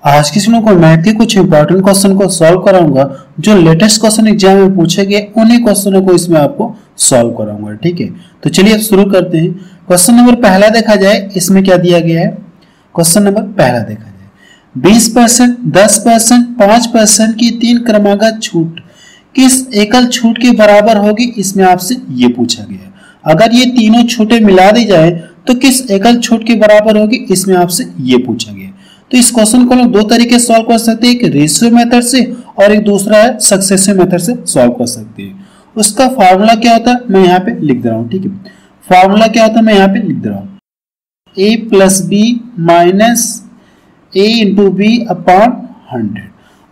आज की वीडियो को मैथ के कुछ इंपॉर्टेंट क्वेश्चन को सॉल्व कराऊंगा जो लेटेस्ट क्वेश्चन एग्जाम में पूछे गए उन्हीं क्वेश्चनों को इसमें आपको सॉल्व कराऊंगा। ठीक है, तो चलिए अब शुरू करते हैं। क्वेश्चन नंबर पहला देखा जाए, इसमें क्या दिया गया है। क्वेश्चन नंबर पहला देखा जाए, 20%, 10%, 5% की 3 क्रमागत छूट किस एकल छूट के बराबर होगी, इसमें आपसे ये पूछा गया है। अगर ये तीनों छूटें मिला दी जाए तो किस एकल छूट के बराबर होगी, इसमें आपसे ये पूछा गया है। तो इस क्वेश्चन को हम दो तरीके से सॉल्व कर सकते हैं, एक रेशियो मेथड से और एक दूसरा है सक्सेसिव मेथड से सॉल्व कर सकते हैं। उसका फार्मूला क्या होता है मैं यहाँ पे लिख दे रहा हूँ। ठीक है, फार्मूला क्या होता है मैं यहाँ पे लिख दे रहा हूँ, a plus b minus a into b upon 100।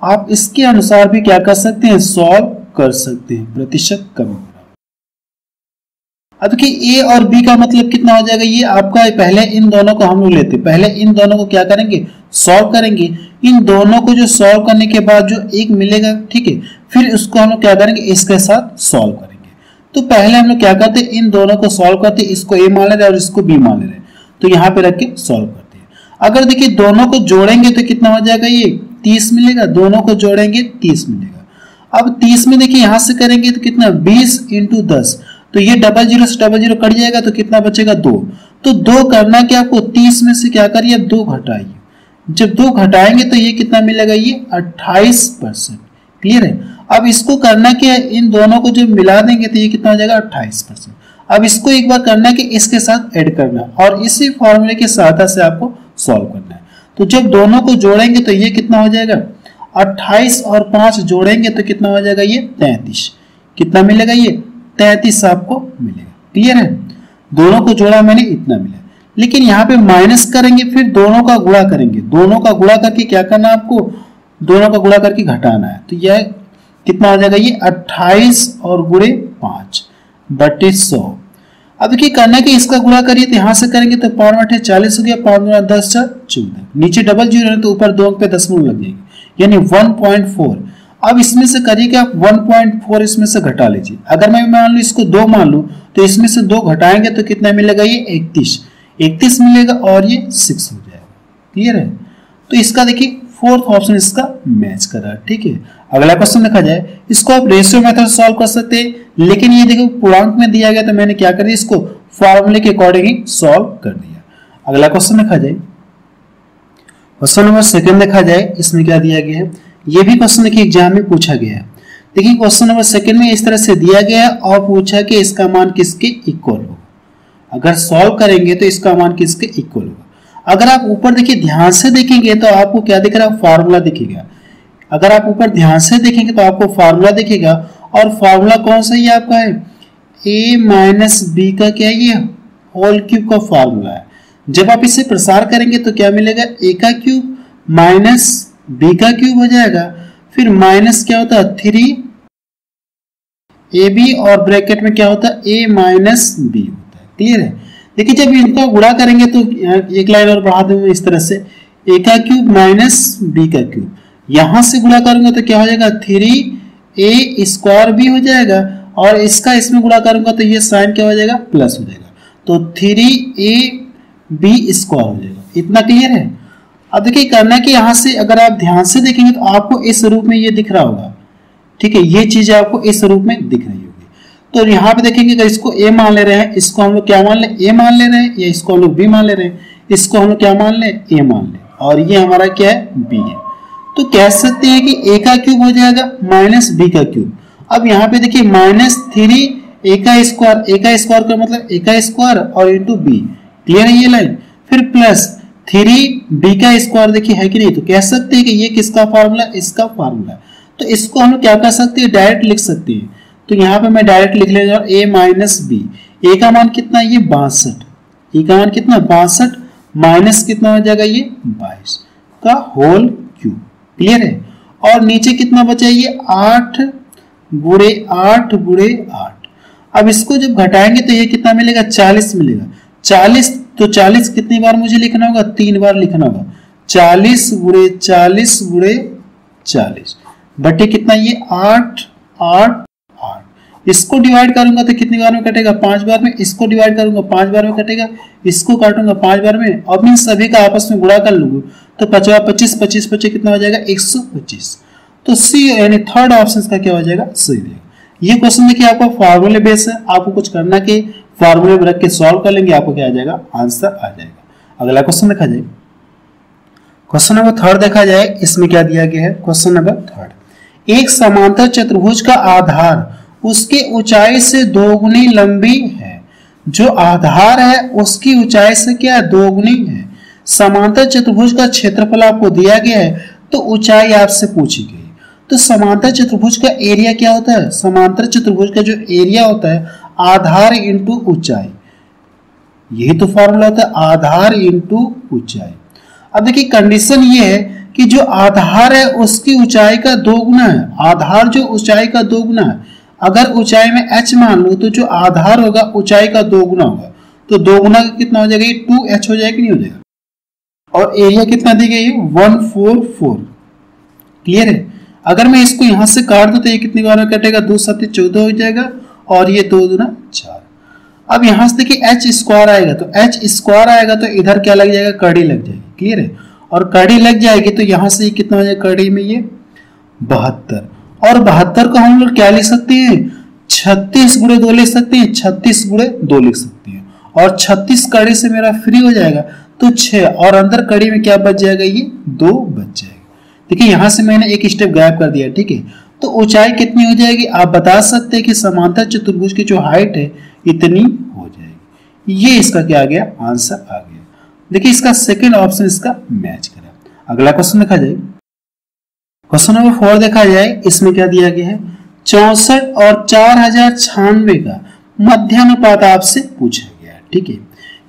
आप इसके अनुसार भी क्या कर सकते हैं, सॉल्व कर सकते हैं। प्रतिशत कमी। अब देखिए a और b का मतलब कितना हो जाएगा, ये आपका पहले इन दोनों को हम लोग लेते हैं, पहले इन दोनों को क्या करेंगे, सॉल्व करेंगे। इन दोनों को जो सॉल्व करने के बाद जो एक मिलेगा, ठीक है, फिर उसको हम लोग क्या करेंगे, इसके साथ सॉल्व करेंगे। तो पहले हम लोग क्या करते हैं, इन दोनों को सॉल्व करते हैं, इसको a मान ले रहे हैं और इसको b मान ले रहे हैं, तो यहाँ पे रख के सॉल्व करते हैं। अगर देखिए दोनों को जोड़ेंगे तो कितना हो जाएगा, ये 30 मिलेगा, दोनों को जोड़ेंगे 30 मिलेगा। अब 30 में देखिए यहाँ से करेंगे तो कितना 20 इंटू 10, तो ये डबल जीरो से डबल जीरो कट जाएगा तो कितना बचेगा 2। तो 2 करना क्या आपको, 30 में से क्या करिए 2 घटाइए। जब 2 घटाएंगे तो ये कितना मिलेगा, ये 28%। क्लियर है। अब इसको करना क्या है, इन दोनों को जब मिला देंगे तो ये कितना हो जाएगा 28%। अब इसको एक बार करना है कि इसके साथ ऐड करना और इसी फॉर्मूले की सहायता से आपको सॉल्व करना है। तो जब दोनों को जोड़ेंगे तो ये कितना हो जाएगा, 28 और 5 जोड़ेंगे तो कितना हो जाएगा, ये 33। कितना मिलेगा, ये 33 आपको मिलेगा। क्लियर है, दोनों को जोड़ा मैंने इतना मिला। लेकिन यहाँ पे माइनस करेंगे, फिर दोनों का गुणा करेंगे, दोनों का गुणा करके क्या करना है आपको, दोनों का गुणा करके घटाना है। तो यह कितना हो जाएगा, ये 28 और गुणे 5 बटे 100। अब देखिए करना कि इसका गुणा करिए तो यहाँ से करेंगे तो 5 8 40 हो गया, 5 गुणा 10 14। नीचे डबल जीरो है तो ऊपर 2 अंक पे दशमलव लग जाएगी, यानी 1.4। अब इसमें से करिए कि आप 1.4 इसमें से घटा लीजिए। अगर मैं मान लूँ इसको 2 मान लूँ तो इसमें से 2 घटाएंगे तो कितना मिलेगा, ये 31 मिलेगा और ये 6 हो जाएगा। क्लियर है, तो इसका देखिए फोर्थ ऑप्शन इसका मैच कर रहा है। ठीक है, अगला क्वेश्चन देखा जाए, इसको आप रेशियो मेथड से सॉल्व कर सकते हैं, लेकिन ये देखो पूर्णांक में दिया गया तो मैंने क्या कर दिया, इसको फॉर्मूले के अकॉर्डिंग ही सॉल्व कर दिया। अगला क्वेश्चन देखा जाए, क्वेश्चन नंबर 2 देखा जाए, इसमें क्या दिया गया है। ये भी क्वेश्चन देखिए एग्जाम में पूछा गया है। देखिए क्वेश्चन नंबर 2 में इस तरह से दिया गया है और पूछा कि इसका मान किसके इक्वल होगा। अगर सॉल्व करेंगे तो इसका मान किसके इक्वल होगा। अगर आप ऊपर देखिए ध्यान से देखेंगे तो आपको क्या दिख रहा है, फार्मूला दिखेगा। अगर आप ऊपर ध्यान से देखेंगे तो आपको फार्मूला दिखेगा, और फार्मूला कौन सा ये आपका है, a माइनस बी का क्या है, ये होल क्यूब का फार्मूला है। जब आप इसे प्रसार करेंगे तो क्या मिलेगा, a का क्यूब माइनस b का क्यूब हो जाएगा, फिर माइनस क्या होता है 3ab और ब्रैकेट में क्या होता है a माइनस b होता है। क्लियर है। देखिए जब इनका गुणा करेंगे तो एक लाइन और बढ़ा देंगे इस तरह से, a का क्यूब माइनस b का क्यूब, यहां से गुणा करूंगा तो क्या हो जाएगा 3a स्क्वायर भी हो जाएगा, और इसका इसमें गुणा करूंगा तो ये साइन क्या हो जाएगा, प्लस हो जाएगा, तो 3ab स्क्वायर हो जाएगा। इतना क्लियर है। अब देखिए करना कि यहाँ से अगर आप ध्यान से देखेंगे तो आपको इस रूप में ये दिख रहा होगा। ठीक है, ये चीज आपको इस रूप में दिख रही होगी। तो यहाँ पे देखेंगे अगर इसको a मान ले रहे हैं, इसको हम लोग क्या मान ले, a मान ले रहे हैं, या इसको हम लोग b मान ले रहे हैं, इसको हम लोग क्या मान ले, a मान ले, और ये हमारा क्या है, b है। तो कह सकते हैं कि a का क्यूब हो जाएगा माइनस b का क्यूब। अब यहाँ पे देखिए माइनस 3a का स्क्वायर का मतलब a का स्क्वायर और इंटू b। क्लियर है ये लाइन, फिर प्लस 3b का स्क्वायर देखिए है कि नहीं, तो कह सकते हैं कि ये किसका फार्मूला, इसका फार्मूला। तो इसको हम लोग क्या कर सकते हैं, डायरेक्ट लिख सकते हैं। तो यहाँ पे मैं डायरेक्ट लिख ले जाऊँ a माइनस बी, a का मान कितना है, ये 62, a का मान कितना 62 माइनस कितना हो जाएगा, ये 22 का होल क्यूब। क्लियर है। और नीचे कितना बचा, ये 8 गुणे 8 गुणे 8। अब इसको जब घटाएंगे तो ये कितना मिलेगा, 40 मिलेगा। 40 तो 40 कितनी बार मुझे लिखना होगा, 3 बार लिखना होगा। 40 गुणे 40 गुणे 40 बटे कितना, ये 8 8 8। इसको डिवाइड करूंगा तो कितनी बार में कटेगा, 5 बार में। इसको डिवाइड करूंगा 5 बार में कटेगा, इसको काटूंगा 5 बार में। अब इन सभी का आपस में गुणा कर लूंगा तो 50 25 25 25 कितना हो जाएगा 125। तो सी यानी थर्ड ऑप्शन का क्या हो जाएगा सही रहेगा। ये क्वेश्चन देखिए आपको फार्मूले बेस है, आपको कुछ करना के फार्मूले में रख के सॉल्व कर लेंगे, आपको क्या आ जाएगा आंसर आ जाएगा। अगला क्वेश्चन देखा जाए, क्वेश्चन नंबर थर्ड देखा जाए, इसमें क्या दिया गया है क्वेश्चन नंबर थर्ड, एक समांतर चतुर्भुज का आधार उसकी ऊंचाई से दोगुनी लंबी है। जो आधार है उसकी ऊंचाई से क्या दोगुनी है। समांतर चतुर्भुज का क्षेत्रफल आपको दिया गया है तो ऊंचाई आपसे पूछी गई। तो समांतर चतुर्भुज का एरिया क्या होता है, समांतर चतुर्भुज का जो एरिया होता है आधार इंटू ऊंचाई, यही तो फॉर्मूला होता है आधार इंटू ऊंचाई। अब देखिए कंडीशन ये है कि जो आधार है उसकी ऊंचाई का दोगुना है, आधार जो ऊंचाई का दोगुना है, अगर ऊंचाई में h मान लो तो जो आधार होगा ऊंचाई का दोगुना होगा, तो दोगुना कितना हो जाएगा, ये 2h हो जाएगा कि नहीं हो जाएगा। और एरिया कितना दी गई है 144, क्लियर है। अगर मैं इसको यहां से काट दूं तो ये कितनी बार में कटेगा, 2 7 14 हो जाएगा और ये 2 दूना 4। अब यहां से देखिए h स्क्वायर आएगा, तो h स्क्वायर आएगा तो इधर क्या लग जाएगा कड़ी लग जाएगी, क्लियर है। और कड़ी लग जाएगी तो यहां से कितना हो जाएगा कड़ी में ये 72, और 72 को हम लोग क्या लिख सकते हैं 36 गुणे 2 लिख सकते हैं, 36 गुणे 2 लिख सकते हैं। और 36 कड़ी से मेरा फ्री हो जाएगा तो 6, और अंदर कड़ी में क्या बच जाएगा ये 2 बच जाएगा। देखिए यहां से मैंने एक स्टेप गायब कर दिया, ठीक है। तो ऊंचाई कितनी हो जाएगी, आप बता सकते हैं कि समांतर चतुर्भुज की जो हाइट है इतनी हो जाएगी। ये इसका क्या आ गया आंसर आ गया। देखिए इसका सेकंड ऑप्शन इसका मैच करा। अगला क्वेश्चन देखा जाए, क्वेश्चन नंबर 4 देखा जाए, इसमें क्या दिया गया है 64 और 4096 का मध्यानुपात आपसे पूछा गया है, ठीक है।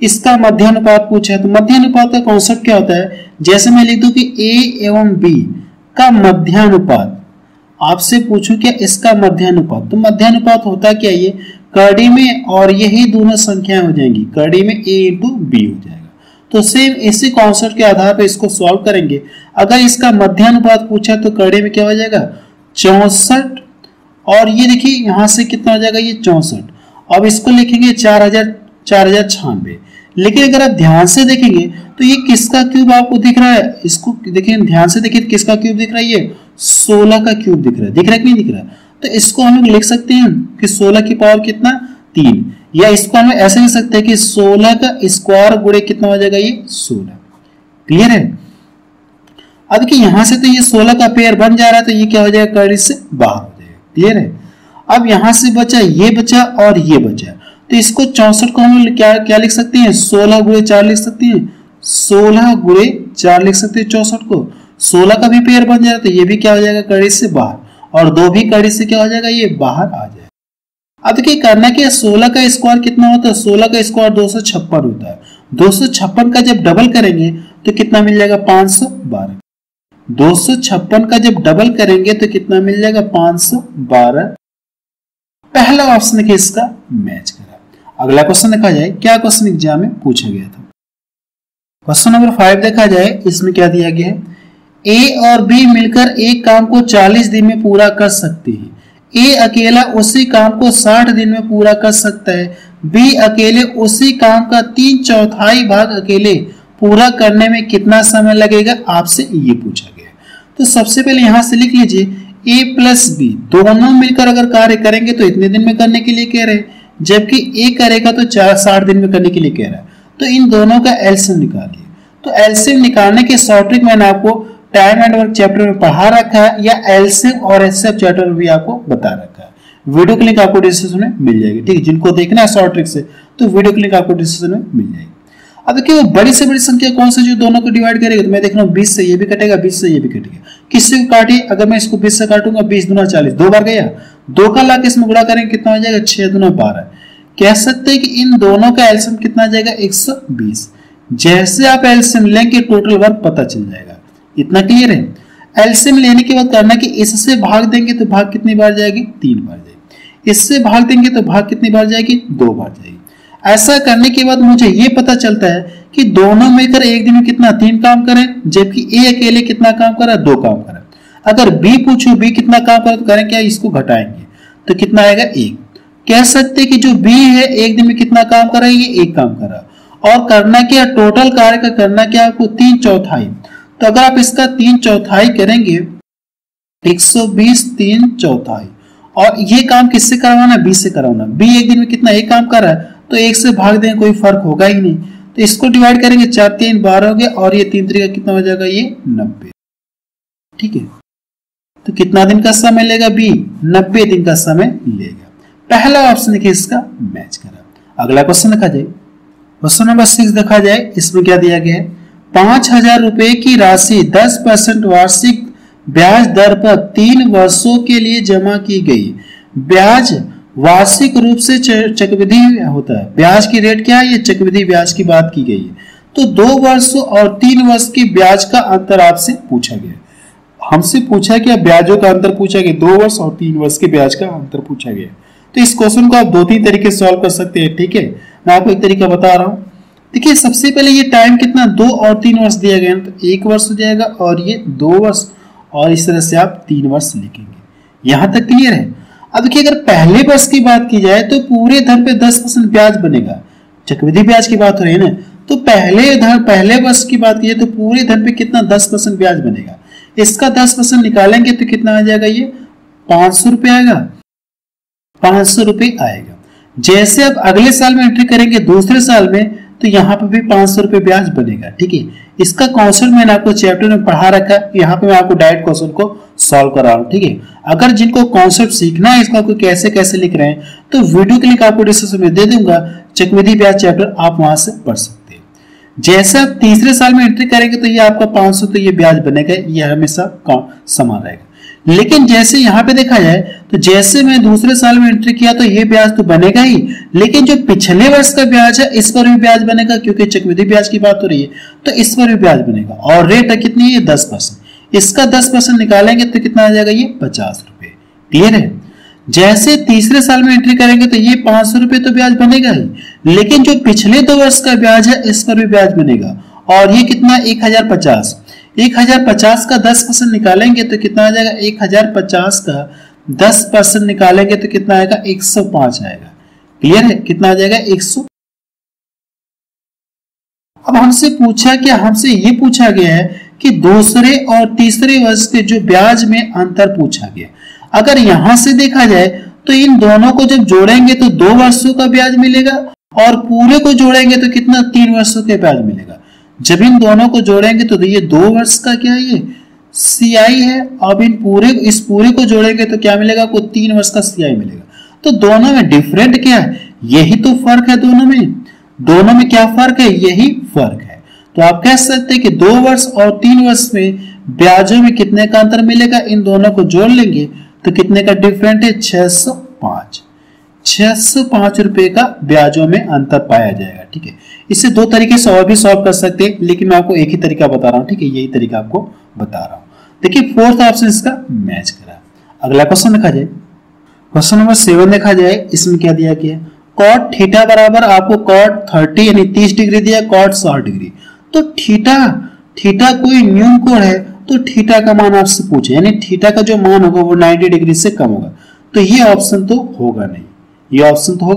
इसका मध्यानुपात पूछा है, तो मध्यानुपात का कॉन्सेप्ट क्या होता है, जैसे मैं लिख दूं कि a एवं b का मध्यानुपात, आपसे पूछूं क्या इसका मध्यानुपात, तो मध्यानुपात होता क्या ये कड़ी में और यही दोनों संख्याएं हो जाएंगी, कड़ी में a इंटू b हो जाएगा। तो सेम इसी कॉन्सेप्ट के आधार पर इसको सॉल्व करेंगे। अगर इसका मध्यानुपात पूछा तो कड़ी में क्या हो जाएगा 64, और ये देखिए यहां से कितना हो जाएगा ये 64। अब इसको लिखेंगे 4096, लेकिन अगर आप ध्यान से देखेंगे तो ये किसका क्यूब आपको दिख रहा है, इसको देखिए ध्यान से देखिए किसका क्यूब दिख रहा है, ये 16 का क्यूब दिख रहा है, दिख रहा है कि नहीं दिख रहा है। तो इसको हम लोग लिख सकते हैं कि 16 की पावर कितना 3, या इसको हम ऐसे लिख सकते हैं कि 16 का स्क्वायर गुणे कितना हो जाएगा ये 16, क्लियर है। अब देखिए यहां से तो ये 16 का पेयर बन जा रहा है, तो ये क्या हो जाएगा कड़ी से बाहर हो जाएगा, क्लियर है। अब यहां से बचा ये बचा और ये बचा, तो इसको 64 को हम क्या लिख सकते हैं 16 गुणे 4 लिख सकते हैं, 16 गुणे 4 लिख सकते हैं 64 को। 16 का भी पेयर बन जाएगा तो ये भी क्या हो जाएगा कड़ी से बाहर, और 2 भी कड़ी से क्या हो जाएगा ये बाहर आ जाएगा। अब देखिए करना क्या, 16 का स्क्वायर कितना होता है, 16 का स्क्वायर 256 होता है। 256 का जब डबल करेंगे तो कितना मिल जाएगा 512। 256 का जब डबल करेंगे तो कितना मिल जाएगा 512। पहला ऑप्शन देखिए इसका मैच करा। अगला क्वेश्चन देखा जाए, क्या क्वेश्चन एग्जाम में पूछा गया था। क्वेश्चन नंबर 5 देखा जाए, इसमें क्या दिया गया है A और B मिलकर एक काम को 40 दिन में पूरा कर सकते हैं। A अकेला उसी काम को 60 दिन में पूरा कर सकता है, B अकेले उसी काम का 3/4 भाग अकेले पूरा करने में कितना समय लगेगा, आपसे ये पूछा गया। तो सबसे पहले यहां से लिख लीजिए A प्लस B दोनों मिलकर अगर कार्य करेंगे तो इतने दिन में करने के लिए कह रहे हैं, जबकि A करेगा तो 60 दिन में करने के लिए कह रहा है। तो इन दोनों का एलसीएम निकालिए। तो एलसीएम निकालने के शॉर्ट ट्रिक मैंने आपको टाइम एंड वर्क चैप्टर में पढ़ा रखा है, या एलसीएम और एचसीएफ चैप्टर में भी आपको बता रखा है। वीडियो की लिंक आपको डिस्क्रिप्शन में मिल जाएगी, ठीक है। जिनको देखना है शॉर्ट ट्रिक से तो वीडियो की लिंक आपको डिस्क्रिप्शन में मिल जाएगी। अब देखिए वो बड़ी से बड़ी संख्या कौन सी जो दोनों को डिवाइड करेगा, तो मैं देख रहा हूँ 20 से ये भी कटेगा, 20 से ये भी कटेगा। किससे काटिए, अगर मैं इसको 20 से काटूंगा 20 दूना 40, 2 बार गया, 2 का लाके इसमें गुणा करेंगे कितना हो जाएगा 6 दूना 12। कह सकते हैं कि इन दोनों का एलसीएम कितना आ जाएगा 120। जैसे आप एलसीएम लेंगे टोटल वर्क पता चल जाएगा, इतना क्लियर है। एलसीएम लेने के बाद करना कि इससे भाग देंगे तो भाग कितनी बार जाएगी 3 बार जाएगी, इससे भाग देंगे तो भाग कितनी बार जाएगी 2 बार जाएगी। ऐसा करने के बाद मुझे ये पता चलता है कि दोनों मिलकर एक दिन में कितना 3 काम करें, जबकि ए अकेले कितना काम करा 2 काम करा। अगर बी पूछूं बी कितना काम करा तो करें क्या, इसको घटाएंगे तो कितना आएगा 1। कह सकते कि जो बी है एक दिन में कितना काम करा, ये 1 काम करा। और करना क्या, टोटल कार्य का करना क्या आपको 3/4, तो अगर आप इसका 3/4 करेंगे 120 3/4, और ये काम किससे करवाना, बी से करवाना। बी एक दिन में कितना एक काम कर रहा है, तो एक से भाग दें, कोई फर्क होगा ही नहीं। तो इसको डिवाइड करेंगे, 4 3 12 हो गया, और ये 3 3 कितना हो जाएगा, ये 90। ठीक है, तो कितना दिन का समय लेगा, बी 90 दिन का समय लेगा। पहला ऑप्शन देखिए इसका मैच करा। अगला क्वेश्चन देखा जाए, क्वेश्चन नंबर 6 देखा जाए। इसमें क्या दिया गया है, 5,000 रुपए की राशि 10% वार्षिक ब्याज दर पर 3 वर्षों के लिए जमा की गई। ब्याज वार्षिक रूप से चक्रवृद्धि होता है। ब्याज की रेट क्या है, ये चक्रवृद्धि ब्याज की बात की गई है। तो 2 वर्षों और 3 वर्ष के ब्याज का अंतर आपसे पूछा गया। हमसे पूछा गया ब्याजों का अंतर पूछा गया, 2 वर्ष और 3 वर्ष के ब्याज का अंतर पूछा गया। तो इस क्वेश्चन को आप 2-3 तरीके से सॉल्व कर सकते हैं। ठीक है, मैं आपको एक तरीका बता रहा हूं। देखिए, सबसे पहले ये टाइम कितना 2 और 3 वर्ष दिया गया, तो 1 वर्ष हो जाएगा, और ये 2 वर्ष, और इस तरह से आप 3 वर्ष लिखेंगे। यहां तक क्लियर है। अब देखिए, अगर पहले वर्ष की बात की जाए तो पूरे धन पे 10% ब्याज बनेगा। चक्रवृद्धि ब्याज की बात हो रही है ना, तो पहले वर्ष की बात की जाए तो पूरे धन पे कितना 10% ब्याज बनेगा। इसका 10% निकालेंगे तो कितना आ जाएगा, ये 500 रुपये आएगा। 500 रुपये आएगा। जैसे अब अगले साल में एंट्री करेंगे, दूसरे साल में, तो यहाँ पे भी 500 रुपये ब्याज बनेगा। ठीक है, इसका कॉन्सेप्ट मैंने आपको चैप्टर में पढ़ा रखा है, यहाँ पे मैं आपको डायरेक्ट क्वेश्चन को सॉल्व करा रहा हूँ। ठीक है, अगर जिनको कॉन्सेप्ट सीखना है इसका, कोई कैसे कैसे लिख रहे हैं, तो वीडियो के लिंक आपको डिस्क्रिप्शन में दे दूंगा, चक्रवृद्धि ब्याज चैप्टर आप वहां से पढ़ सकते हैं। जैसे आप तीसरे साल में एंट्री करेंगे तो ये आपका 500, तो ये ब्याज बनेगा, ये हमेशा समान रहेगा। लेकिन जैसे यहाँ पे देखा जाए, तो जैसे मैं दूसरे साल में एंट्री किया तो ये ब्याज तो बनेगा ही, लेकिन जो पिछले वर्ष का ब्याज है इस पर भी ब्याज बनेगा, क्योंकि चक्रवृद्धि ब्याज की बात हो रही है, तो इस पर भी ब्याज बनेगा। और रेट है कितनी है, 10%। इसका 10% निकालेंगे तो कितना आ जाएगा, ये 50 रुपए। क्लियर है। जैसे तीसरे साल में एंट्री करेंगे तो ये 500 रुपए तो ब्याज बनेगा ही, लेकिन जो पिछले 2 वर्ष का ब्याज है इस पर भी ब्याज बनेगा, और ये कितना 1050। 1050 का 10% निकालेंगे तो कितना आ जाएगा, 1050 का 10% निकालेंगे तो कितना आएगा, 105 आएगा। क्लियर है, कितना आ जाएगा, 100। अब हमसे पूछा क्या, हमसे ये पूछा गया है कि दूसरे और तीसरे वर्ष के जो ब्याज में अंतर पूछा गया। अगर यहां से देखा जाए तो इन दोनों को जब जोड़ेंगे तो 2 वर्षों का ब्याज मिलेगा, और पूरे को जोड़ेंगे तो कितना 3 वर्षों के ब्याज मिलेगा। जब इन दोनों को जोड़ेंगे तो ये 2 वर्ष का क्या है, ये CI है। अब इस पूरे को जोड़ेंगे तो क्या मिलेगा, आपको 3 वर्ष का CI मिलेगा। तो दोनों में डिफरेंट क्या है, यही तो फर्क है। दोनों में क्या फर्क है, यही फर्क है। तो आप कह सकते हैं कि 2 वर्ष और 3 वर्ष में ब्याजों में कितने का अंतर मिलेगा, इन दोनों को जोड़ लेंगे तो कितने का डिफरेंट है, 605 रुपए का ब्याजों में अंतर पाया जाएगा। ठीक है, इससे 2 तरीके से और भी सॉल्व कर सकते हैं, लेकिन मैं आपको एक ही तरीका बता रहा हूं। ठीक है, यही तरीका आपको बता रहा हूं। देखिए, 4th ऑप्शन इसका मैच करा। अगला क्वेश्चन देखा जाए, क्वेश्चन नंबर 7 देखा जाए। इसमें क्या दिया गया, कॉट थीटा बराबर आपको कॉट 30 यानी 30 डिग्री दिया, कॉट 60 डिग्री। तो थीटा कोई न्यून कोण है, तो थीटा का मान आपसे पूछे, यानी थीटा का जो मान होगा वो 90 डिग्री से कम होगा। तो ये ऑप्शन तो होगा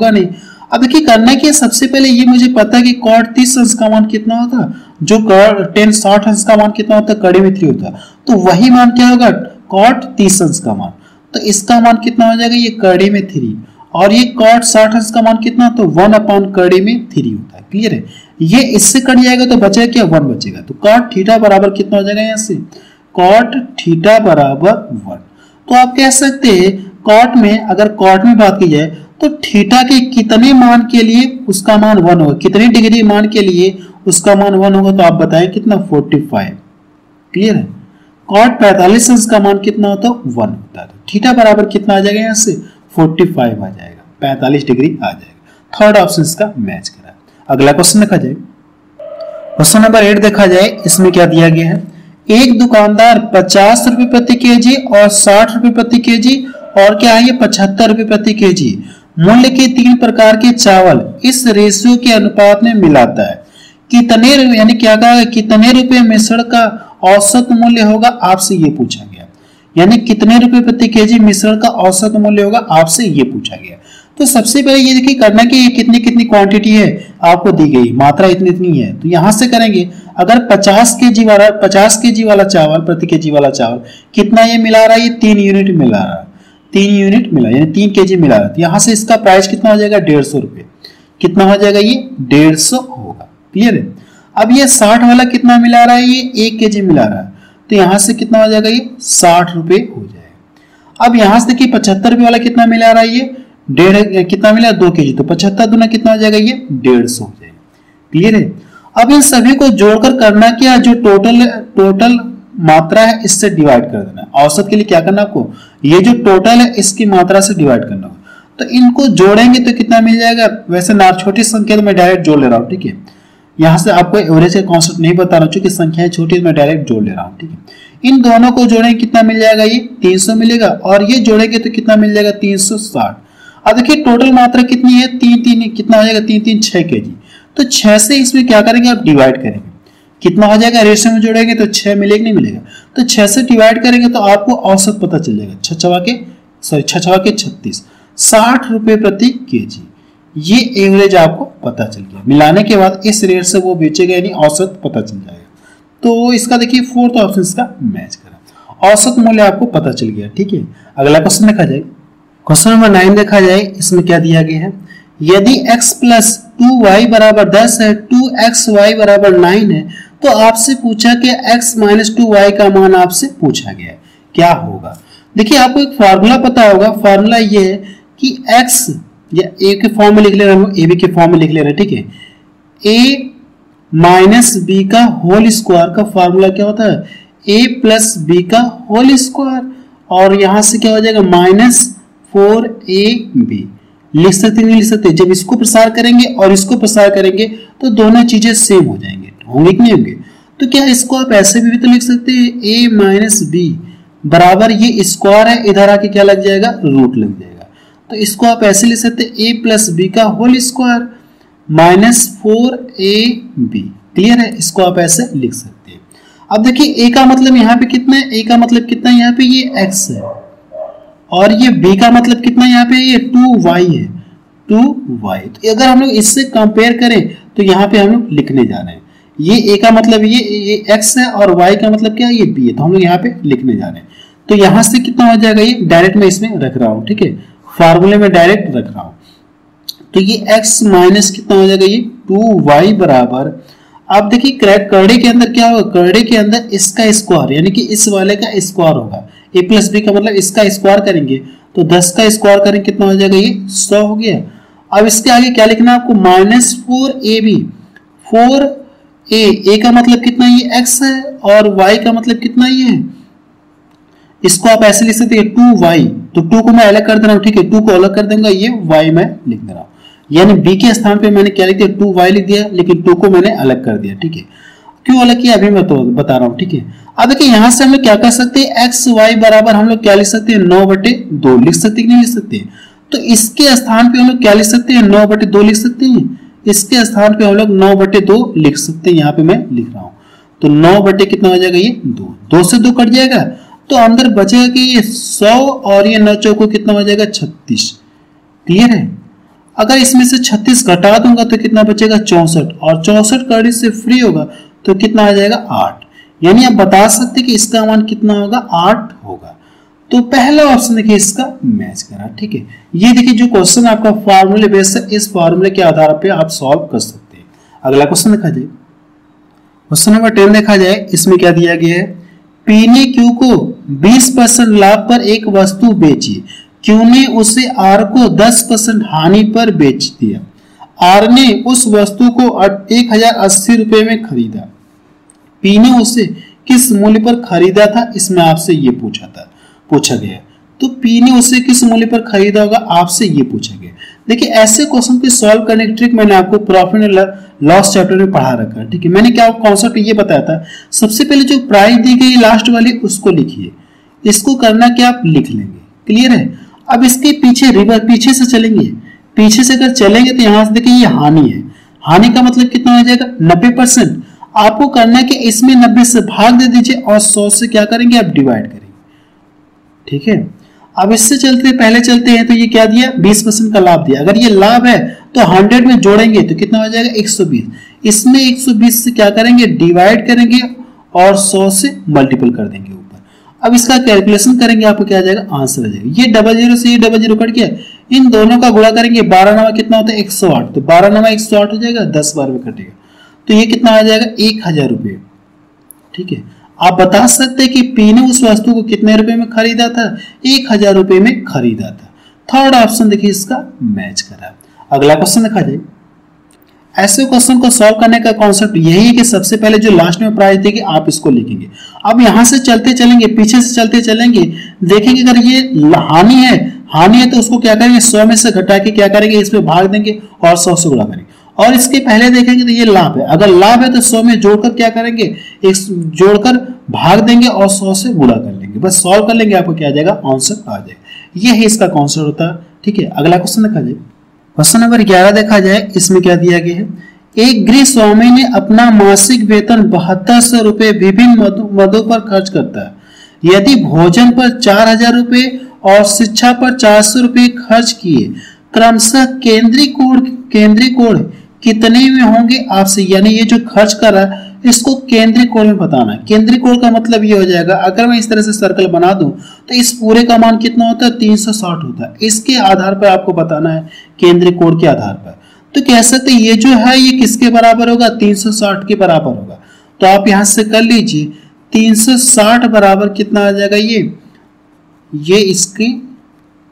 नहीं, अब देखिए करना क्या, सबसे पहले ये मुझे पता है कि कॉट 30 अंश का मान कितना होता, जो tan 60 अंश का मान कितना होता, कड़ी में 3 होता, तो वही मान क्या होगा, कॉट 30 अंश का मान। तो इसका मान कितना हो जाएगा, ये कड़ी में 3, और ये कॉट 60 अंश का मान कितना, तो 1 कड़ी में 3 होता है। क्लियर है, ये इससे कट जाएगा तो बचेगा क्या, 1 बचेगा। तो कॉट थीटा बराबर कितना हो जाएगा, यहाँ से कॉट थीटा बराबर 1। तो आप कह सकते हैं कॉट में, अगर कॉट में बात की जाए तो थीटा के कितने मान के लिए उसका मान 1 होगा, कितने डिग्री मान के लिए उसका मान 1 होगा, तो आप बताएं कितना, 45। क्लियर है। कॉट 45 अंश का मान कितना होता है, 1 होता है। तो थीटा बराबर कितना आ जाएगा, यहाँ से 45 आ जाएगा, 45 डिग्री आ जाएगा। 3rd ऑप्शन इसका मैच करा। अगला क्वेश्चन देखा जाए, क्वेश्चन नंबर 8 देखा जाए। इसमें क्या दिया गया है, एक दुकानदार 50 रुपए प्रति केजी और 60 रुपए प्रति केजी और क्या है, ये 75 रुपए प्रति केजी मूल्य के 3 प्रकार के चावल इस रेशियो के अनुपात में मिलाता है। कितने, यानी क्या कहा, कितने रुपए मिश्रण का औसत मूल्य होगा, आपसे ये पूछा गया। यानी कितने रुपए प्रति केजी मिश्रण का औसत मूल्य होगा, आपसे ये पूछा गया। तो सबसे पहले ये देखिए करना कि ये कितनी कितनी क्वांटिटी है आपको दी गई, मात्रा इतनी इतनी है, तो यहां से करेंगे। अगर 50 केजी वाला चावल, प्रति केजी वाला चावल कितना ये मिला रहा है, ये 3 यूनिट मिला रहा है, 3 यूनिट मिला यानी 3 केजी मिला रहा है। तो यहां से इसका प्राइस कितना हो जाएगा, 150 रुपए। कितना हो जाएगा, ये 150 होगा। क्लियर है। अब ये 60 वाला कितना मिला रहा है, ये 1 केजी मिला रहा है, तो यहां से कितना हो जाएगा, ये 60 रुपए हो जाएगा। अब यहां से देखिए 75 रुपए वाला कितना मिला रहा है, ये कितना मिला, 2 केजी, तो 75 दूना कितना हो जाएगा, ये 150 हो जाएगा। क्लियर है। अब इन सभी को जोड़कर करना क्या, जो टोटल मात्रा है इससे डिवाइड कर देना। औसत के लिए क्या करना आपको, ये जो टोटल है इसकी मात्रा से डिवाइड करना होगा। तो इनको जोड़ेंगे तो कितना मिल जाएगा, वैसे ना छोटी संख्या तो मैं डायरेक्ट जोड़ ले रहा हूँ। ठीक है, यहां से आपको एवरेज का कॉन्सेप्ट नहीं बता रहा हूँ, चूंकि संख्याएं छोटी है मैं डायरेक्ट जोड़ ले रहा हूँ। ठीक है, इन दोनों को जोड़ेंगे कितना मिल जाएगा, ये 300 मिलेगा, और ये जोड़ेंगे तो कितना मिल जाएगा, 360। अब देखिए टोटल मात्रा कितनी है, 3 कितना हो जाएगा, 3 6 केजी। तो 6 से इसमें क्या करेंगे, आप डिवाइड करेंगे, कितना हो जाएगा, रेशियो में जोड़ेंगे तो 6 मिलेगा नहीं मिलेगा, तो 6 से डिवाइड करेंगे तो आपको औसत पता चल जाएगा, 6 के 36, 60 रुपए प्रति केजी। ये एवरेज आपको पता चल गया। मिलाने के बाद इस रेट से वो बेचेगा यानी औसत पता चल जाएगा। तो इसका देखिए 4th ऑप्शन इसका मैच करा, औसत मूल्य आपको पता चल गया। ठीक है, अगला क्वेश्चन देखा जाए। क्वेश्चन नंबर 9 देखा जाए, इसमें क्या दिया गया है, यदि x प्लस 2y बराबर 10 है, 2xy बराबर 9 है, तो आपसे पूछा कि x माइनस 2y का मान आपसे पूछा गया है, क्या होगा। देखिए आपको एक फार्मूला पता होगा, फार्मूला ये है कि x या a के फॉर्म में लिख ले रहे हैं, ए बी के फॉर्म में लिख ले रहे हैं। ठीक है, a माइनस बी का होल स्क्वायर का फार्मूला क्या होता है, a प्लस बी का होल स्क्वायर, और यहां से क्या हो जाएगा, -4ab। लिख सकते नहीं लिख सकते, जब इसको प्रसार करेंगे और इसको प्रसार करेंगे तो दोनों चीजें सेम हो जाएंगे, होंगे कि नहीं होंगे। तो क्या इसको आप ऐसे भी तो लिख सकते हैं, a माइनस बी बराबर ये स्क्वायर है, इधर आके क्या लग जाएगा, रूट लग जाएगा। तो इसको आप ऐसे लिख सकते हैं, a प्लस बी का होल स्क्वायर -4ab। क्लियर है, इसको आप ऐसे लिख सकते हैं। अब देखिए a का मतलब यहाँ पे कितना है, a का मतलब कितना है, यहाँ पे ये x है, और ये b का मतलब कितना है, यहाँ पे ये 2y है, 2y। तो अगर हम लोग इससे कंपेयर करें तो यहाँ पे हम लोग लिखने जा रहे हैं, ये a का मतलब ये x है, और y का मतलब क्या है, ये b है, तो हम लोग यहाँ पे लिखने जा रहे हैं। तो यहाँ से कितना हो जाएगा, ये डायरेक्ट मैं इसमें रख रहा हूँ। ठीक है, फार्मूले में डायरेक्ट रख रहा हूँ। तो ये x माइनस कितना हो जाएगा, ये 2y बराबर, आप देखिए करड़े के अंदर क्या होगा, करड़े के अंदर इसका स्क्वायर यानी कि इस वाले का स्क्वायर होगा, a प्लस बी का मतलब इसका स्क्वायर करेंगे तो 10 का स्क्वायर करेंगे कितना हो जाएगा, ये 100 हो गया। अब इसके आगे क्या लिखना है आपको, -4ab, 4a का मतलब कितना, ये x है, और y का मतलब कितना ये है, इसको आप ऐसे लिख सकते हैं 2y, तो 2 को मैं अलग कर दे रहा हूँ। ठीक है, 2 को अलग कर दूंगा, ये y मैं लिख दे रहा हूँ, यानी b के स्थान पे मैंने क्या लिख दिया, 2y लिख दिया, लेकिन 2 को मैंने अलग कर दिया। ठीक है, क्यों अलग किया अभी मैं तो बता रहा हूँ। ठीक है, अब देखिए यहां से हम लोग क्या कर सकते हैं, एक्स वाई बराबर हम लोग क्या लिख सकते हैं, 9/2 लिख सकते हैं कि नहीं लिख सकते। तो इसके स्थान पे हम लोग क्या लिख सकते हैं, 9/2 लिख सकते हैं, इसके स्थान पे हम लोग 9/2 लिख सकते हैं, यहाँ पे मैं लिख रहा हूँ। तो 9 कितना हो जाएगा, ये 2 से 2 कट जाएगा, तो अंदर बचेगा कि ये 100 और ये 9 चौको कितना हो जाएगा, 36। क्लियर है। अगर इसमें से 36 घटा दूंगा तो कितना बचेगा, 64, और 64 करने से फ्री होगा तो कितना आ जाएगा, 8। यानी आप बता सकते कि इसका मान कितना होगा, 8 होगा। तो पहला ऑप्शन देखिए इसका मैच करा। ठीक है, ये देखिए जो क्वेश्चन आपका फार्मूले बेस्ड है, इस फार्मूले के आधार पे आप सॉल्व कर सकते हैं। अगला क्वेश्चन देखा जाए, क्वेश्चन नंबर 10 देखा जाए, इसमें क्या दिया गया है, P ने Q को 20% लाभ पर एक वस्तु बेची, Q ने उसे R को 10% हानि पर बेच दिया। R ने उस वस्तु को 1080 रुपए में खरीदा। P ने उसे किस मूल्य पर खरीदा था, इसमें आपसे ये पूछा गया। तो P ने उसे किस मूल्य पर खरीदा होगा, आपसे ये पूछा गया। देखिए ऐसे क्वेश्चन को सॉल्व करने की ट्रिक मैंने आपको प्रॉफिट एंड लॉस चैप्टर में पढ़ा रखा है। ठीक है, मैंने क्या कॉन्सेप्ट ये बताया था, सबसे पहले जो प्राइस दी गई लास्ट वाली उसको लिखिए, इसको करना क्या आप लिख लेंगे। क्लियर है। अब इसके पीछे से चलेंगे, पीछे से अगर चलेंगे तो यहां से देखिए ये हानि है, हानि का मतलब कितना हो जाएगा, 90%। आपको करना है कि इसमें 90 से भाग दे दीजिए और 100 से क्या करेंगे, आप डिवाइड करेंगे। ठीक है, अब इससे पहले चलते हैं तो ये क्या दिया 20% का लाभ दिया। अगर ये लाभ है तो 100 में जोड़ेंगे तो कितना हो जाएगा 120। इसमें 120 से क्या करेंगे डिवाइड करेंगे और 100 से मल्टीपल कर देंगे ऊपर। अब इसका कैलकुलेशन करेंगे आपको क्या आ जाएगा आंसर आ जाएगा। ये 00 से ये 00 कट गया, इन दोनों का गुणा करेंगे 12 9 कितना होता है 108, तो 12 9 108 हो जाएगा, 10 बार में कटेगा तो ये कितना आ जाएगा 1000 रुपये। ठीक है, आप बता सकते हैं कि पी ने उस वस्तु को कितने रुपए में खरीदा था 1000 रुपये में खरीदा था। थर्ड ऑप्शन देखिए इसका मैच करा। अगला क्वेश्चन देखा जाए। ऐसे क्वेश्चन को सॉल्व करने का कॉन्सेप्ट यही है कि सबसे पहले जो लास्ट में प्राइस देगी आप इसको लिखेंगे। अब यहां से चलते चलेंगे, पीछे से चलते चलेंगे, देखेंगे अगर ये हानि है तो उसको क्या करेंगे 100 में से घटा के क्या करेंगे इसमें भाग देंगे और 100 से गुणा करेंगे। और इसके पहले देखेंगे तो ये लाभ है, अगर लाभ है तो 100 में जोड़कर क्या करेंगे जोड़कर भाग देंगे और 100 से गुणा कर लेंगे। बस सॉल्व कर लेंगे, आपको क्या आ जाएगा आंसर आ जाएगा। ये है इसका कॉन्सेप्ट होता है। ठीक है, अगला क्वेश्चन देखा जाए। क्वेश्चन नंबर 11 देखा जाए। इसमें क्या दिया गया है, एक गृह स्वामी ने अपना मासिक वेतन 7200 रुपए विभिन्न मदों पर खर्च करता है। यदि भोजन पर 4000 रुपए और शिक्षा पर 400 रुपए खर्च किए, क्रमशः केंद्रीय कोण कितने में होंगे आपसे, यानी ये जो खर्च कर रहा है इसको केंद्रीय कोण में बताना है। केंद्रीय कोण का मतलब ये हो जाएगा, अगर मैं इस तरह से सर्कल बना दूं तो इस पूरे का मान कितना होता है 360 होता है। इसके आधार पर आपको बताना है केंद्रीय कोण के आधार पर। तो कह सकते ये जो है ये किसके बराबर होगा 360 के बराबर होगा। तो आप यहां से कर लीजिए 360 बराबर कितना आ जाएगा ये इसके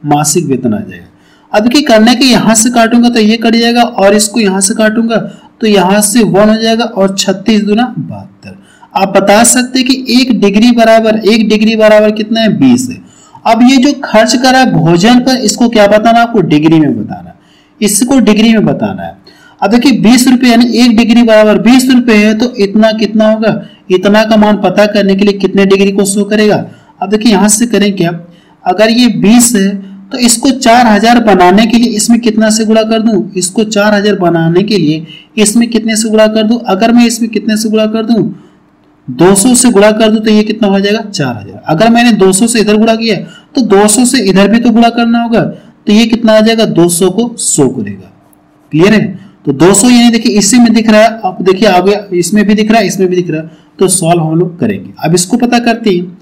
मासिक वेतन आ जाएगा। अब की करने के यहां से काटूंगा तो ये कट जाएगा और इसको यहां से काटूंगा तो यहां से 1 हो जाएगा और 36 दूना 72। आप बता सकते कि 1 डिग्री बराबर कितना है 20 है। अब ये जो खर्च करा भोजन पर इसको क्या बताना आपको डिग्री में बताना, इसको डिग्री में बताना है। अब देखिए 20 रुपए यानी 1 डिग्री बराबर 20 रुपए है तो इतना कितना होगा, इतना का मान पता करने के लिए कितने डिग्री को शो करेगा। अब देखिए यहां से करें क्या, अगर ये 20 है तो इसको 4000 बनाने के लिए इसमें कितना से गुणा कर दूं, इसको 4000 बनाने के लिए इसमें कितने से गुणा कर दूं, अगर मैं इसमें कितने से गुणा कर दूं 200 से गुणा कर दूं तो ये कितना हो जाएगा 4000। अगर मैंने 200 से इधर गुणा किया तो 200 से इधर भी तो गुणा करना होगा तो ये कितना आ जाएगा 200 को 100 करेगा। क्लियर है, तो 200 यानी देखिए इसी में दिख रहा है, अब देखिए आगे इसमें भी दिख रहा है इसमें भी दिख रहा है, तो सॉल्व हम लोग करेंगे। अब इसको पता करते हैं,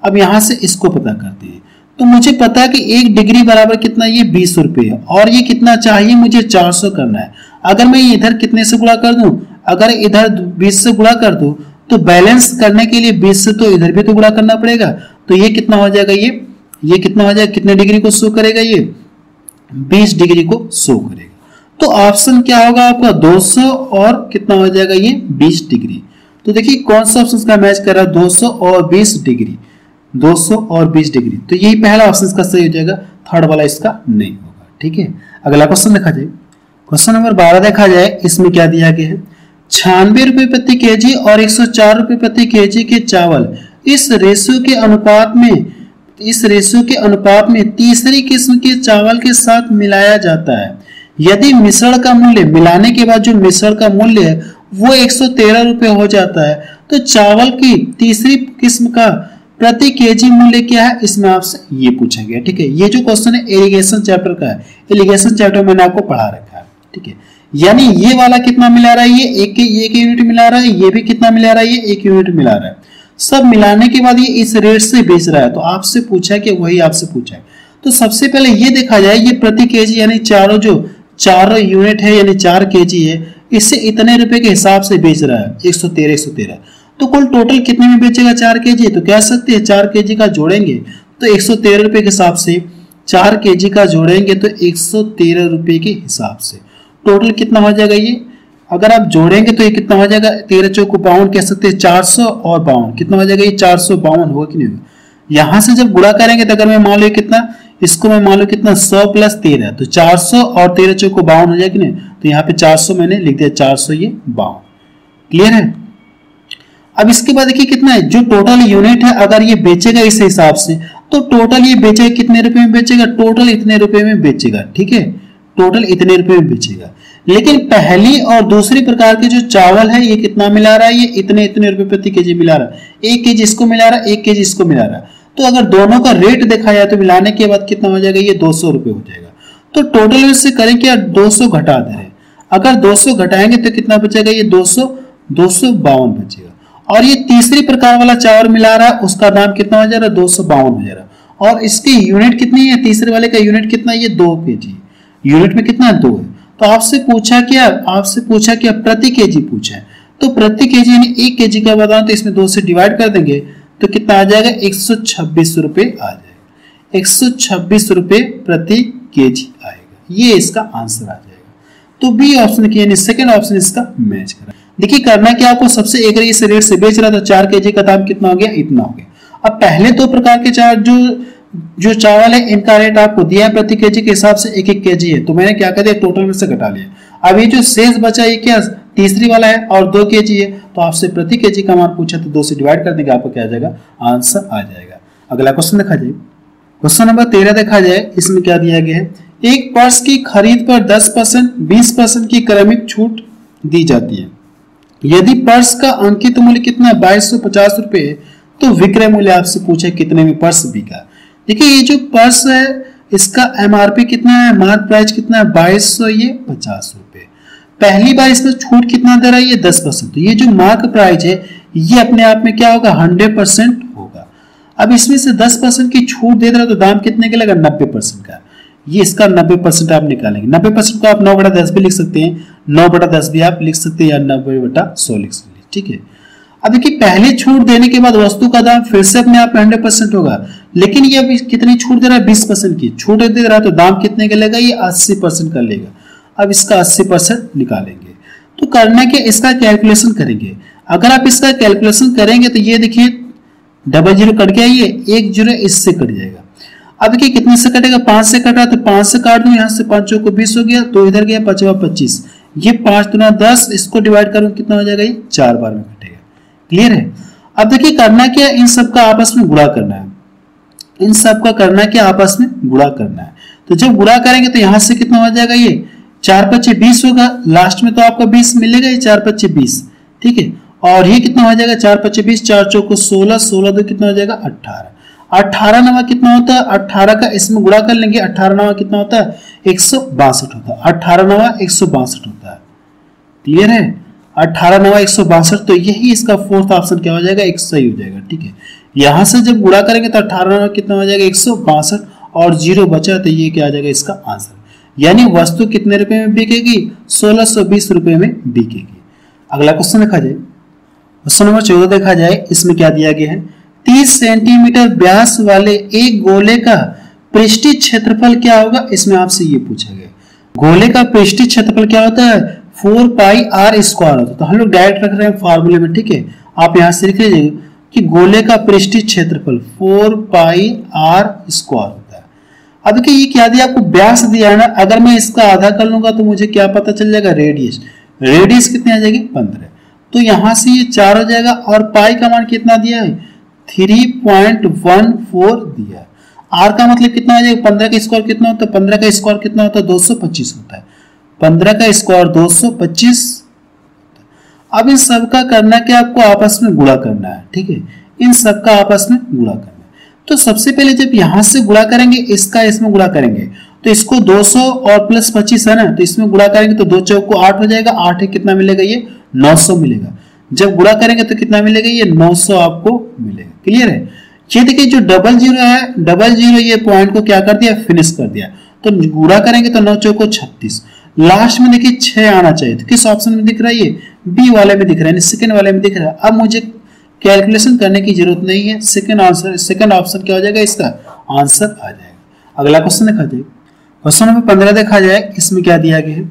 अब यहां से इसको पता करते हैं। तो मुझे पता है कि 1 डिग्री बराबर कितना ये 20 रुपए है और ये कितना चाहिए मुझे 400 करना है। अगर मैं इधर कितने से गुणा कर दूं, अगर इधर 20 से गुणा कर दूं तो बैलेंस करने के लिए 20 से तो इधर भी तो गुणा करना पड़ेगा। तो ये कितना हो जाएगा ये कितना हो जाएगा, कितने डिग्री को शो करेगा ये 20 डिग्री को शो करेगा। तो ऑप्शन क्या होगा आपका 200 और कितना हो जाएगा ये 20 डिग्री। तो देखिए कौन सा ऑप्शन का मैच कर रहा है 200 और 20 डिग्री, 200 और 20 डिग्री, तो यही पहला ऑप्शन इसका सही हो जाएगा, थर्ड वाला इसका नहीं होगा। ठीक है, अगला क्वेश्चन देखा जाए। क्वेश्चन नंबर 12 देखा जाए। इसमें क्या दिया गया है, 96 रुपए प्रति केजी और 104 रुपए प्रति केजी के चावल इस रेशियो के अनुपात में तीसरी किस्म के चावल के साथ मिलाया जाता है। यदि मिश्रण का मूल्य मिलाने के बाद जो मिश्रण का मूल्य है वो 113 रुपए हो जाता है तो चावल की तीसरी किस्म का प्रति केजी मूल्य क्या है, इसमें आपसे ये पूछा गया। ठीक है, ये जो क्वेश्चन है इरिगेशन चैप्टर का है, इरिगेशन चैप्टर मैंने आपको पढ़ा रखा है। ठीक है, यानी ये वाला कितना मिला रहा है, ये एक यूनिट मिला रहा है, ये भी कितना मिला रहा है, ये 1 यूनिट मिला रहा है। सब मिलाने के बाद ये इस रेट से बेच रहा है तो आपसे पूछा है कि वही आपसे पूछा है। तो सबसे पहले ये देखा जाए ये प्रति केजी यानी चारों यूनिट है यानी 4 केजी है, इससे इतने रुपए के हिसाब से बेच रहा है 113। तो कुल टोटल कितने में बेचेगा 4 केजी, तो कह सकते हैं 4 केजी का जोड़ेंगे तो 113 रुपए के हिसाब से 4 केजी का जोड़ेंगे तो 113 रुपए के हिसाब से टोटल कितना हो जाएगा ये, अगर आप जोड़ेंगे तो ये कितना हो जाएगा 13 चौक 52 कह सकते हैं 400 और 52 कितना हो जाएगा ये 452 होगा कि नहीं होगा। यहां से जब गुणा करेंगे तो अगर मैं मान लो कितना, इसको मैं मान लो कितना 100 + 13 तो 400 और 13 चौक 52 हो जाएगा कि नहीं, तो यहाँ पे 400 मैंने लिख दिया 400 ये 52। क्लियर है। अब इसके बाद देखिए कितना है, जो टोटल यूनिट है अगर ये बेचेगा इस हिसाब से तो टोटल ये बेचेगा कितने रुपए में बेचेगा, टोटल इतने रुपए में बेचेगा। ठीक है, टोटल इतने रुपए में बेचेगा। लेकिन पहली और दूसरी प्रकार के जो चावल है ये कितना मिला रहा है, ये इतने रुपए प्रति केजी मिला रहा है, 1 केजी इसको मिला रहा है, 1 केजी इसको मिला रहा है। तो अगर दोनों का रेट देखा जाए तो मिलाने के बाद कितना हो जाएगा, ये 200 रुपये हो जाएगा। तो टोटल में से करें क्या, 200 घटा दे रहे हैं, अगर 200 घटाएंगे तो कितना बचेगा, ये 252 बचेगा। और ये तीसरी प्रकार वाला चावल मिला रहा है उसका दाम कितना हो जा रहा है, 252 हो जा रहा है। और इसकी यूनिट कितनी है, तीसरे वाले का यूनिट कितना है, ये 2 kg, यूनिट में कितना है, 2 है। तो आपसे पूछा क्या प्रति केजी पूछा है, तो प्रति केजी यानी 1 kg का बताऊं तो इसमें 2 से डिवाइड कर देंगे तो कितना आ जाएगा, 126 रुपये आ जाएगा, 126 रुपये प्रति केजी आएगा। ये इसका आंसर आ जाएगा। तो बी ऑप्शन की यानी सेकंड ऑप्शन इसका मैच करा। देखिए करना क्या, आपको सबसे एक इस रेट से बेच रहा था, 4 kg का दाम कितना हो गया, इतना हो गया। अब पहले 2 प्रकार के चावल जो चावल है इनका रेट आपको दिया है प्रति केजी के हिसाब से 1-1 kg है, तो मैंने क्या कर दिया, टोटल में से घटा लिया। अब ये जो शेष बचा ये क्या तीसरी वाला है और 2 kg है, तो आपसे प्रति केजी का मान पूछा तो 2 से डिवाइड कर देंगे, आपको क्या आ जाएगा, आंसर आ जाएगा। अगला क्वेश्चन देखा जाए, क्वेश्चन नंबर 13 देखा जाए, इसमें क्या दिया गया है, एक पर्स की खरीद पर 10%, 20% की क्रमिक छूट दी जाती है। यदि पर्स का अंकित मूल्य कितना है, 2250 रुपये, तो विक्रय मूल्य आपसे पूछा कितने में पर्स बिका। देखिए ये जो पर्स है इसका एमआरपी कितना है, मार्क प्राइस कितना है, 2250 रुपये। पहली बार इसमें छूट कितना दे रहा है, ये 10%, तो ये जो मार्क प्राइस है ये अपने आप में क्या होगा, 100% होगा। अब इसमें से 10% की छूट दे रहा है तो दाम कितने का लगेगा, 90% का। ये इसका 90% आप निकालेंगे, 90% को आप 9/10 भी लिख सकते हैं, 9/10 भी आप लिख सकते हैं, या 90/100 लिख सकते हैं, ठीक है। अब देखिए पहले छूट देने के बाद वस्तु का दाम फिर से अपने आप 100% होगा, लेकिन ये अभी कितनी छूट दे रहा है, 20% की छूट दे रहा है, तो दाम कितने का लेगा, ये 80% का लेगा। अब इसका 80% निकालेंगे, तो करना क्या, इसका कैलकुलेशन करेंगे। अगर आप इसका कैलकुलेशन करेंगे तो ये देखिए 00 कट गया, ये 1 0 इससे कट जाएगा। अब देखिए कितने से कटेगा, 5 से कटा तो 5 से काट दूं, यहाँ से 5 को 20 हो गया, तो इधर गया 5 25, ये 5 दूना 10, इसको डिवाइड करूं कितना हो जाएगा, ये 4 बार में कटेगा। क्लियर है। अब देखिए करना क्या, इन सब का आपस में गुणा करना है, इन सब का करना क्या, आपस में गुणा करना है। तो जब गुणा करेंगे तो यहां से कितना हो जाएगा, ये 4 5 20 होगा, लास्ट में तो आपका 20 मिलेगा, ये 4 5 20, ठीक है। और ये कितना हो जाएगा, 4 5 20, 4 चौको 16, 16 दो कितना हो जाएगा, 18, 18 नवा कितना होता है, 18 का इसमें गुणा कर लेंगे, 18 नवा कितना होता है, 162 होता है, 18 नवा 162 होता है। क्लियर है, 18 9 162, तो यही इसका फोर्थ ऑप्शन क्या हो जाएगा, एक सही हो जाएगा, ठीक है। यहां से जब गुणा करेंगे तो 18 9 कितना हो जाएगा, 162, और 0 बचा तो ये क्या आ जाएगा, इसका आंसर। यानी वस्तु कितने रुपए में बिकेगी, 1620 रुपए में बिकेगी। अगला क्वेश्चन देखा जाए, क्वेश्चन नंबर 14 देखा जाए, इसमें क्या दिया गया है, 30 सेंटीमीटर व्यास वाले एक गोले का पृष्ठीय क्षेत्रफल क्या होगा, इसमें आपसे ये पूछा गया। गोले का पृष्ठीय क्षेत्रफल क्या होता है, 4 पाई r स्क्वायर होता है। तो हम लोग डायरेक्ट रख रहे हैं फॉर्मूले में, ठीक है। आप यहां से लिख लीजिए कि गोले का पृष्ठीय क्षेत्रफल 4 पाई r स्क्वायर होता है। अब देखिए ये क्या दिया, आपको व्यास दिया है ना, अगर मैं इसका आधा कर लूंगा तो मुझे क्या पता चल जाएगा, रेडियस। रेडियस कितनी आ जाएगी, 15, तो यहां से ये 4 हो जाएगा, और पाई का मान कितना दिया है, 3.14 दिया है। r का मतलब कितना आ जाएगा, 15 का स्क्वायर कितना होता है, 15 का स्क्वायर कितना होता है, 225 होता है, 15 का स्क्वायर 225। अब इन सब का करना क्या, आपको आपस में गुणा करना है, ठीक है। इन सब का आपस में गुणा करना है। तो सबसे पहले जब यहां से गुणा करेंगे, इसका इसमें गुणा करेंगे, तो इसको 200 और प्लस 25 है ना, तो इसमें गुणा करेंगे तो 2 चौक को 8 हो जाएगा, 8 कितना मिलेगा, ये 900 मिलेगा। जब गुणा करेंगे तो कितना मिलेगा, ये 900 आपको मिलेगा। क्लियर है। ये देखिए जो 00 है, 00 ये पॉइंट को क्या कर दिया, फिनिश कर दिया। तो गुणा करेंगे तो 9 चौको 36, लास्ट में देखिए 6 आना चाहिए। तो किस ऑप्शन में दिख रहा है, ये बी वाले में दिख रहा है, सेकंड वाले में दिख रहा है। अब मुझे कैलकुलेशन करने की जरूरत नहीं है, सेकंड ऑप्शन क्या हो जाएगा, इसका आंसर आ जाएगा। अगला क्वेश्चन देखा जाए, क्वेश्चन नंबर 15 देखा जाए, इसमें क्या दिया गया है।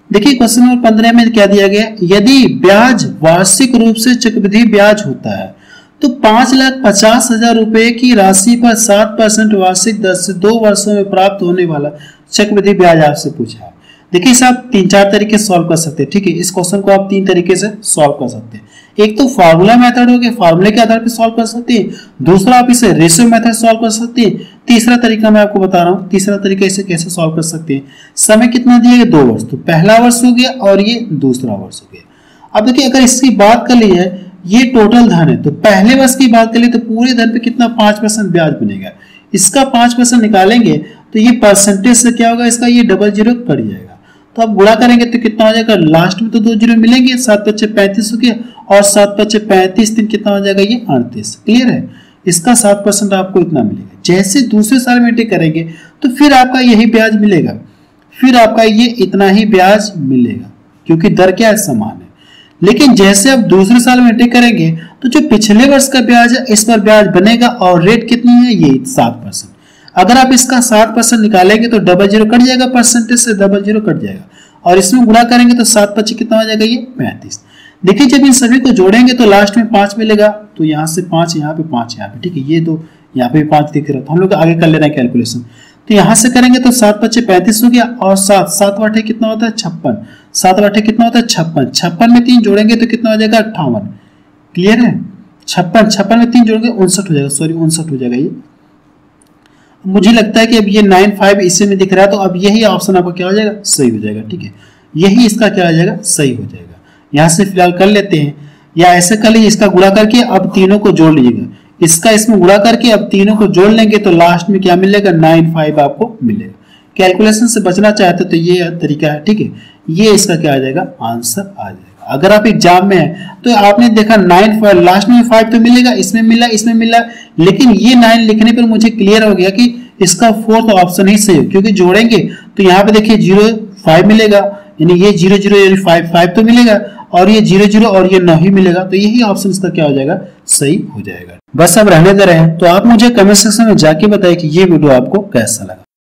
देखिए क्वेश्चन नंबर 15 में क्या दिया गया, यदि ब्याज वार्षिक रूप से चक्रवृद्धि ब्याज होता है तो 5,50,000 रुपए की राशि पर 7% वार्षिक दर से 2 वर्षों में प्राप्त होने वाला चक्रवृद्धि ब्याज आपसे पूछा है। देखिए इसे आप 3-4 तरीके से सॉल्व कर सकते हैं, ठीक है। इस क्वेश्चन को आप 3 तरीके से सॉल्व कर सकते हैं। एक तो फार्मूला मेथड हो गया, फार्मूले के आधार पर सॉल्व कर सकते हैं। दूसरा आप इसे रेशियो मेथड सॉल्व कर सकते हैं। तीसरा तरीका मैं आपको बता रहा हूँ, तीसरा तरीका इसे कैसे सॉल्व कर सकते हैं। समय कितना दिया गया, 2 वर्ष, तो पहला वर्ष हो गया और ये दूसरा वर्ष हो गया। अब देखिए अगर इसकी बात कर ली है, ये टोटल धन है, तो पहले वर्ष की बात करें तो पूरे धन पे कितना 5% ब्याज बनेगा। इसका 5% निकालेंगे तो ये परसेंटेज से क्या होगा, इसका ये डबल जीरो कट जाएगा। तो अब गुणा करेंगे तो कितना हो जाएगा, लास्ट में तो 2 जीरो मिलेंगे, 7 पच्चे 35 हो गया और 7 पच्चे 35 दिन कितना हो जाएगा, ये 38। क्लियर है, इसका 7% आपको इतना मिलेगा। जैसे दूसरे साल में एंट्री करेंगे तो फिर आपका यही ब्याज मिलेगा, फिर आपका ये इतना ही ब्याज मिलेगा क्योंकि दर क्या है, समान है। लेकिन जैसे आप दूसरे साल में एंट्री करेंगे तो जो पिछले वर्ष का ब्याज है इस पर ब्याज बनेगा और रेट कितनी है, ये 7%। अगर आप इसका 7% निकालेंगे तो डबल जीरो कट जाएगा, परसेंटेज से डबल जीरो कट जाएगा और इसमें गुणा करेंगे तो 7 पच्चे कितना हो जाएगा, ये 35। देखिए जब इन सभी को जोड़ेंगे तो लास्ट में 5 मिलेगा, तो यहाँ से 5 यहाँ पे 5 यहाँ पे, ठीक है, ये दो यहाँ पे 5 दिख रहा है। तो हम लोग आगे कर ले रहे हैं कैलकुलेशन। तो यहाँ से करेंगे तो 7 पच्चे 35 हो गया और 7 वाटे कितना होता है, 56। 7 वाटे कितना होता है, 56। 56 में 3 जोड़ेंगे तो कितना हो जाएगा, 58। क्लियर है, 56 में 3 जोड़ेंगे 59 हो जाएगा, सॉरी 59 हो जाएगा। ये मुझे लगता है कि अब ये 95 इसी में दिख रहा है, तो अब यही ऑप्शन आपका क्या हो जाएगा, सही हो जाएगा। ठीक है, यही इसका क्या हो जाएगा, सही हो जाएगा। यहाँ से फिलहाल कर लेते हैं, या ऐसे कर लीजिए, इसका गुणा करके अब तीनों को जोड़ लीजिएगा, इसका इसमें गुणा करके अब तीनों को जोड़ लेंगे तो लास्ट में क्या मिलेगा, 95 आपको मिलेगा। कैलकुलेशन से बचना चाहते तो ये तरीका है। ठीक है, ये इसका क्या आ जाएगा, आंसर आ जाएगा। अगर आप एग्जाम में है तो आपने देखा 9 लास्ट में 5 तो मिलेगा, इसमें मिला, इसमें मिला, लेकिन ये 9 लिखने पर मुझे क्लियर हो गया कि इसका फोर्थ ऑप्शन ही सही है, क्योंकि जोड़ेंगे तो यहाँ पे देखिए 0 5 मिलेगा, यानी ये 0 0 यानी 5 तो मिलेगा और ये 0 0 और ये 9 ही मिलेगा, तो यही ऑप्शन इसका क्या हो जाएगा, सही हो जाएगा। बस अब रहने दे रहे हैं, तो आप मुझे कमेंट सेक्शन में जाके बताइए कि ये वीडियो आपको कैसा लगा।